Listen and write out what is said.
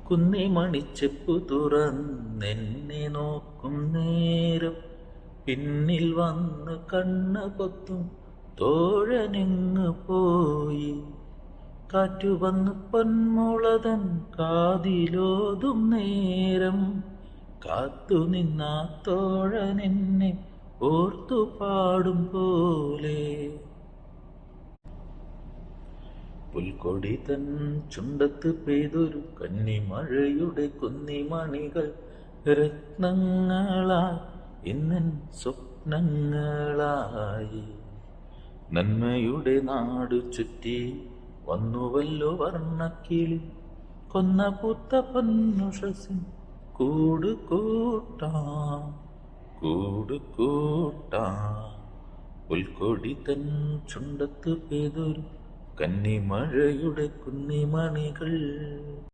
കുന്നിമണിച്ചെപ്പു തുറന്നെന്നെ നോക്കും നേരം പിന്നിൽ വന്ന് കണ്ണ് പൊത്തും തോഴനെങ്ങ് പോയി. കാറ്റുവന്ന് പൊന്മുളതൻ കാതിലോതും നേരം കാത്തു നിന്നാ തോഴനെന്നെ ഓർത്തു പാടും പോലെ. പുൽക്കൊടി തൻ ചുണ്ടത്ത് പെയ്തൊരു കന്നിമഴയുടെ കുന്നിമണികൾ രത്നങ്ങളായി ഇന്നൻ സ്വപ്നങ്ങളായി. നന്മയുടെ നാടു ചുറ്റി വന്നുവല്ലോ വർണ്ണക്കിളി, കൊന്ന പൂത്ത പൊന്നുഷസിൻ കൂട് കൂട്ടാം കൂട് കൂട്ടാം. പുൽക്കൊടി തൻ ചുണ്ടത്ത് പെയ്തൊരു കന്നിമഴയുടെ കുന്നിമണികൾ.